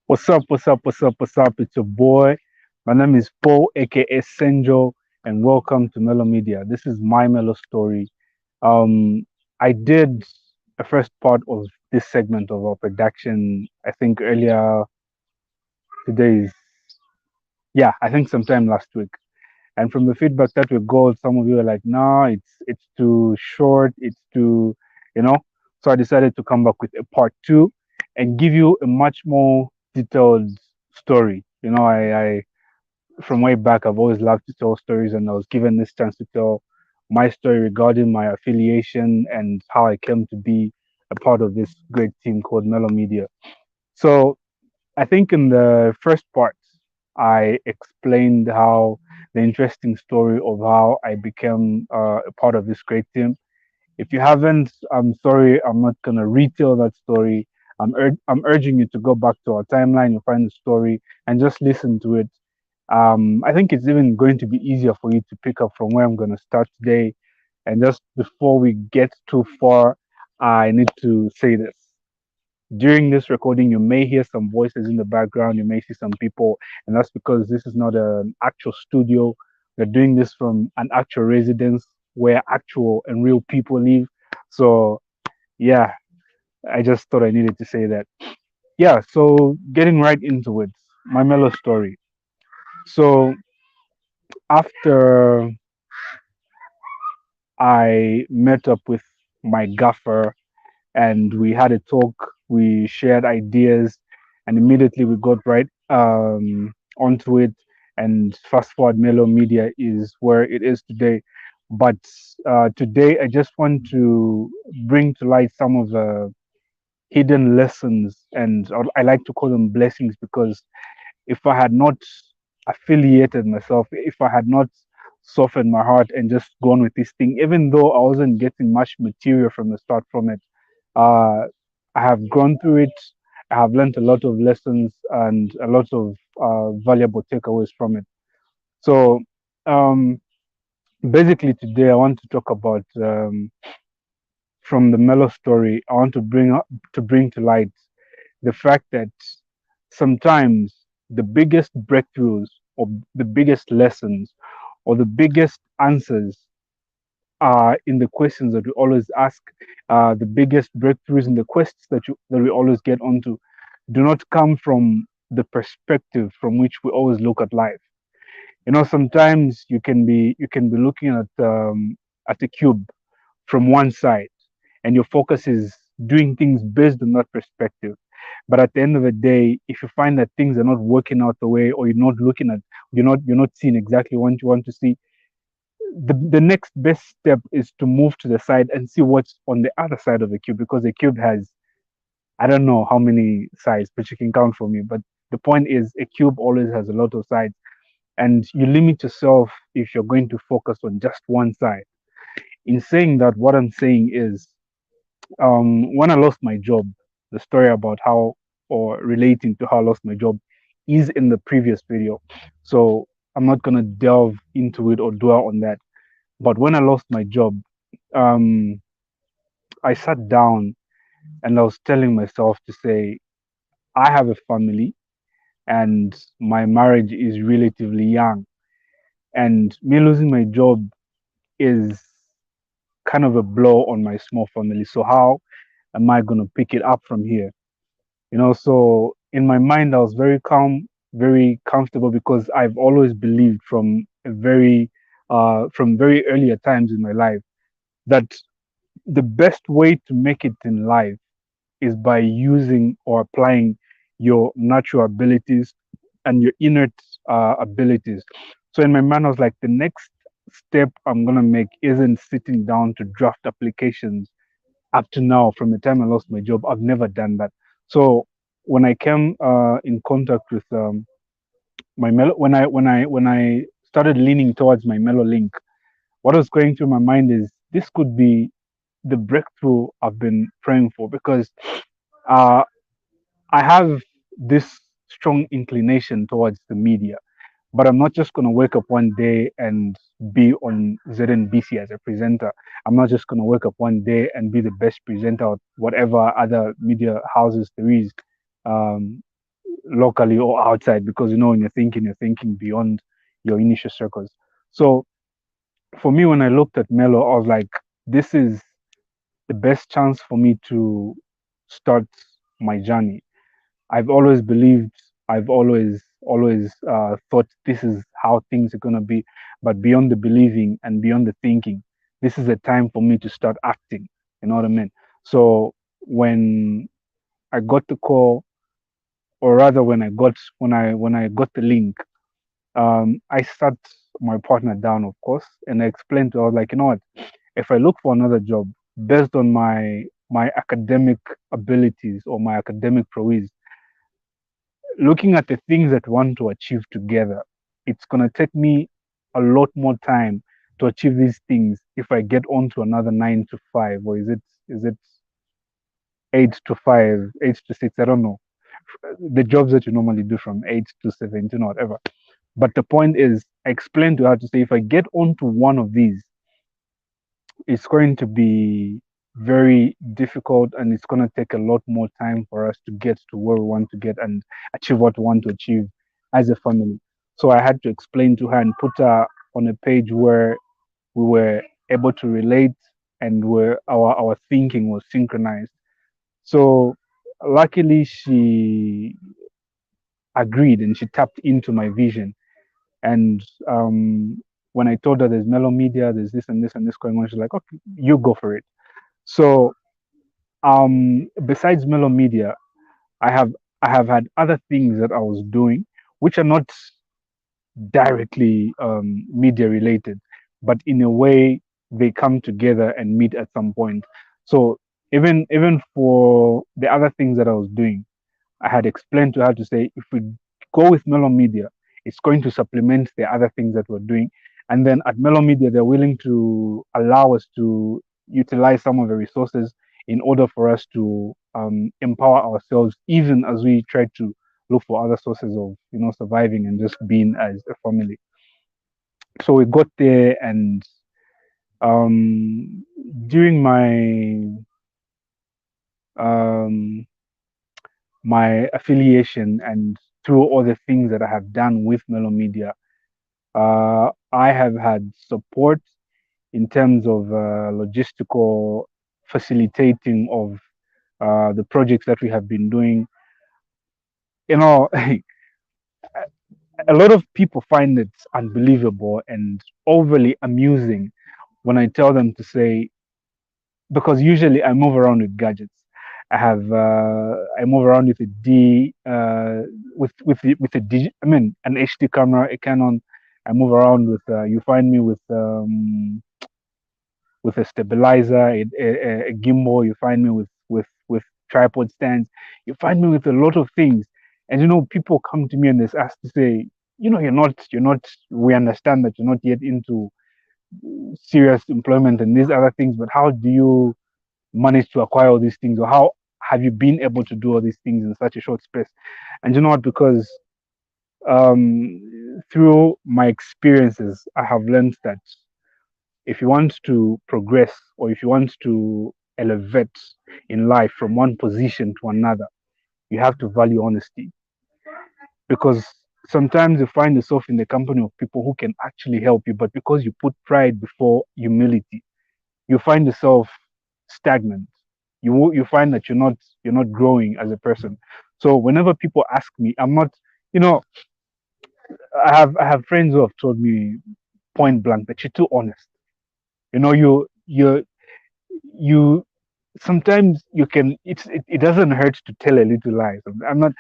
What's up? What's up? What's up? What's up? It's your boy. My name is Paul, aka Senjo, and welcome to Melo Media. This is my Melo Story. Um, I did a first part of this segment of our production. I think earlier today is I think sometime last week. And from the feedback that we got, some of you are like, "No, it's too short. It's too, you know." So I decided to come back with a part two and give you a much more detailed story. I from way back, I've always loved to tell stories, and I was given this chance to tell my story regarding my affiliation and how I came to be a part of this great team called Melo Media. So I think in the first part, I explained how the interesting story of how I became a part of this great team. If you haven't, I'm sorry, I'm not gonna retell that story. I'm urging you to go back to our timeline, you'll find the story, and just listen to it. I think it's even going to be easier for you to pick up from where I'm gonna start today. And just before we get too far, I need to say this. During this recording, you may hear some voices in the background, you may see some people, and that's because this is not an actual studio. We're doing this from an actual residence where actual and real people live. So, yeah, I just thought I needed to say that. Yeah, so getting right into it, my Melo story. So, after I met up with my gaffer and we had a talk. We shared ideas, and immediately we got right onto it. And fast forward, Melo Media is where it is today. But today, I just want to bring to light some of the hidden lessons, and I like to call them blessings because if I had not affiliated myself, if I had not softened my heart and just gone with this thing, even though I wasn't getting much material from the start from it, uh, I have gone through it. I have learned a lot of lessons and a lot of valuable takeaways from it. So, um, basically, today I want to talk about from the Melo story. I want to bring to light the fact that sometimes the biggest breakthroughs or the biggest lessons or the biggest answers are in the questions that we always ask. The biggest breakthroughs in the quests that we always get onto do not come from the perspective from which we always look at life. Sometimes you can be looking at a cube from one side, and your focus is doing things based on that perspective. But at the end of the day, if you find that things are not working out the way, or you're not seeing exactly what you want to see, the next best step is to move to the side and see what's on the other side of the cube, because the cube has, I don't know how many sides, but you can count for me. But the point is, a cube always has a lot of sides, and you limit yourself if you're going to focus on just one side. In saying that, what I'm saying is, when I lost my job, the story about how, or relating to how I lost my job, is in the previous video. So I'm not gonna delve into it or dwell on that. But when I lost my job, um, I sat down and I was telling myself to say, I have a family and my marriage is relatively young. And me losing my job is kind of a blow on my small family. So how am I going to pick it up from here? So in my mind, I was very calm, very comfortable, because I've always believed from very earlier times in my life that the best way to make it in life is by using or applying your natural abilities and your innate abilities. So in my mind, I was like, the next step I'm gonna make isn't sitting down to draft applications. Up to now, from the time I lost my job, I've never done that. So when I came in contact with my Melo, when I started leaning towards my Melo link, what was going through my mind is, this could be the breakthrough I've been praying for, because uh, I have this strong inclination towards the media, but I'm not just going to wake up one day and be on ZNBC as a presenter. I'm not just going to wake up one day and be the best presenter at whatever other media houses there is. Um, locally or outside, because when you're thinking beyond your initial circles. So for me, when I looked at Melo, I was like, this is the best chance for me to start my journey. I've always believed, I've always thought this is how things are gonna be, but beyond the believing and beyond the thinking, this is a time for me to start acting. You know what I mean? So when I got the call, or rather when I got the link, I sat my partner down, of course, and I explained to her, I was like, you know what, if I look for another job based on my academic abilities or my academic prowess, looking at the things that we want to achieve together, it's gonna take me a lot more time to achieve these things if I get onto another 9 to 5, or is it 8 to 5, 8 to 6, I don't know. The jobs that you normally do from 8 to 17 or whatever. But the point is, I explained to her to say if I get onto one of these, it's going to be very difficult, and it's going to take a lot more time for us to get to where we want to get and achieve what we want to achieve as a family. So I had to explain to her and put her on a page where we were able to relate, and where our thinking was synchronized. So luckily she agreed and she tapped into my vision. And when I told her there's Melo Media, there's this and this and this going on, she's like, okay, you go for it. So besides Melo Media, I have I have had other things that I was doing, which are not directly media related, but in a way they come together and meet at some point. So even for the other things that I was doing, I had explained to her to say, if we go with Melo Media, it's going to supplement the other things that we're doing. And then at Melo Media, they're willing to allow us to utilize some of the resources in order for us to empower ourselves, even as we try to look for other sources of surviving and just being as a family. So we got there, and um, during um, my affiliation and through all the things that I have done with Melo Media, I have had support in terms of logistical facilitating of the projects that we have been doing. A lot of people find it unbelievable and overly amusing when I tell them to say, because usually I move around with gadgets. I move around with a D with a I mean an HD camera, a Canon. I move around with you find me with a stabilizer, a gimbal. You find me with tripod stands. You find me with a lot of things. And people come to me and they ask to say, you're not. We understand that you're not yet into serious employment and these other things, but how do you manage to acquire all these things, or how have you been able to do all these things in such a short space? And you know what? Because through my experiences, I have learned that if you want to progress, or if you want to elevate in life from one position to another, you have to value honesty. Because sometimes you find yourself in the company of people who can actually help you, but because you put pride before humility, you find yourself stagnant. You find that you're not growing as a person. So whenever people ask me, I'm not, you know, I have friends who have told me point blank that you're too honest. You sometimes you can it doesn't hurt to tell a little lie. So I'm not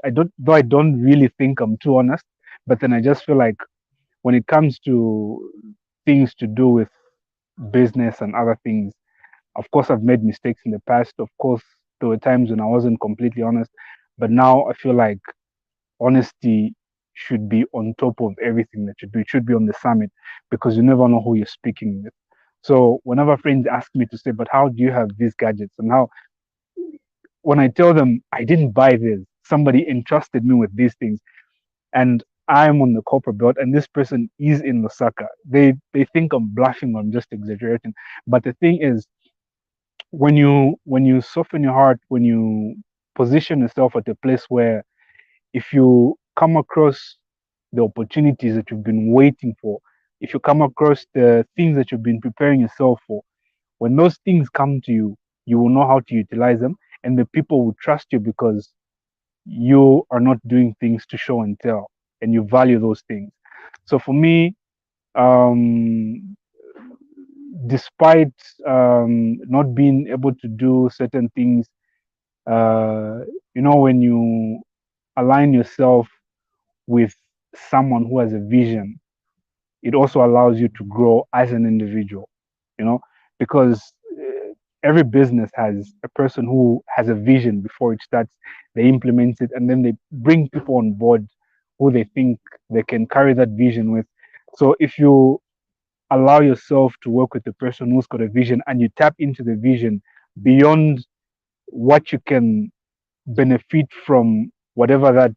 I don't though I don't really think I'm too honest, but then I just feel like when it comes to things to do with business and other things, of course I've made mistakes in the past. Of course there were times when I wasn't completely honest, but now I feel like honesty should be on top of everything that you do. It should be on the summit, because you never know who you're speaking with. So whenever friends ask me to say, but how do you have these gadgets? And how, when I tell them I didn't buy this, somebody entrusted me with these things, and I'm on the corporate belt, and this person is in Lusaka. They think I'm bluffing or I'm just exaggerating. But the thing is, when you soften your heart, when you position yourself at a place where if you come across the opportunities that you've been waiting for, if you come across the things that you've been preparing yourself for, when those things come to you, you will know how to utilize them, and the people will trust you because you are not doing things to show and tell, and you value those things. So for me, um, despite not being able to do certain things, uh, when you align yourself with someone who has a vision, it also allows you to grow as an individual, you know, because every business has a person who has a vision before it starts, they implement it, and then they bring people on board who they think they can carry that vision with. So if you allow yourself to work with the person who's got a vision and you tap into the vision beyond what you can benefit from whatever that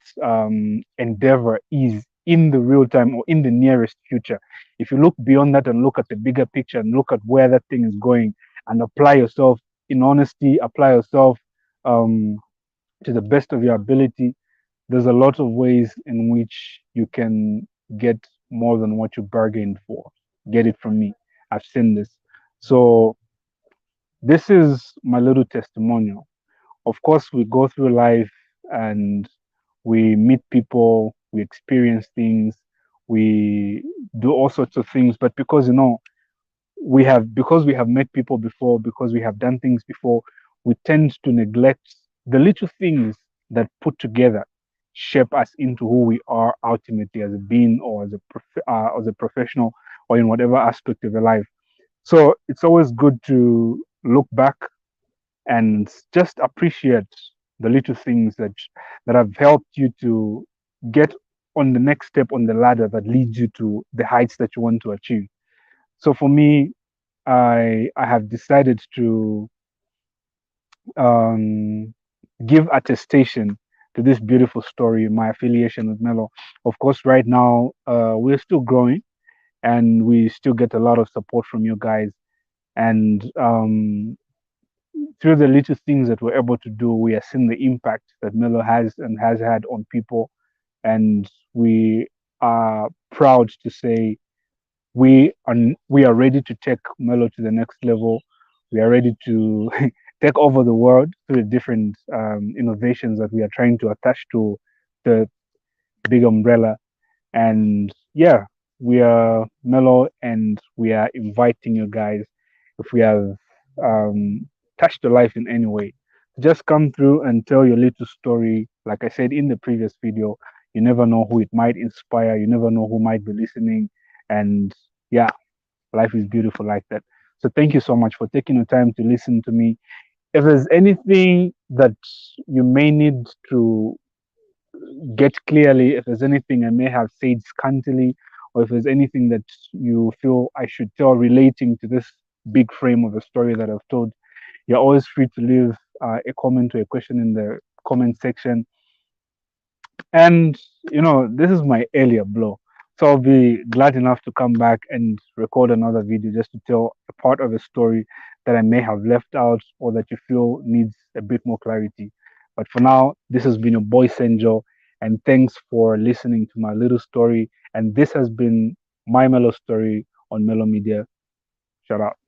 endeavor is in the real time or in the nearest future. If you look beyond that and look at the bigger picture and look at where that thing is going and apply yourself in honesty, apply yourself um, to the best of your ability, there's a lot of ways in which you can get more than what you bargained for. Get it from me. I've seen this. So, this is my little testimonial. Of course, we go through life and we meet people, we experience things, we do all sorts of things. But because we have met people before, because we have done things before, we tend to neglect the little things that put together shape us into who we are ultimately as a being or as a professional or in whatever aspect of your life. So it's always good to look back and just appreciate the little things that have helped you to get on the next step on the ladder that leads you to the heights that you want to achieve. So for me, I have decided to um, give attestation to this beautiful story, my affiliation with Melo. Of course, right now we're still growing and we still get a lot of support from you guys. And through the little things that we're able to do, we are seeing the impact that Melo has and has had on people. And we are proud to say we are ready to take Melo to the next level. We are ready to take over the world through the different innovations that we are trying to attach to the big umbrella. And yeah, we are Mellow and we are inviting you guys, if we have touched your life in any way, just come through and tell your little story. Like I said in the previous video, you never know who it might inspire, you never know who might be listening. And yeah, life is beautiful like that. So thank you so much for taking the time to listen to me. If there's anything that you may need to get clearly, if there's anything I may have said scantily, or if there's anything that you feel I should tell relating to this big frame of a story that I've told, you're always free to leave a comment or a question in the comment section. And this is my earlier blow. So I'll be glad enough to come back and record another video just to tell a part of a story that I may have left out or that you feel needs a bit more clarity. But for now, this has been your boy Senjo, and thanks for listening to my little story. And this has been my Melo story on Melo Media. Shout out.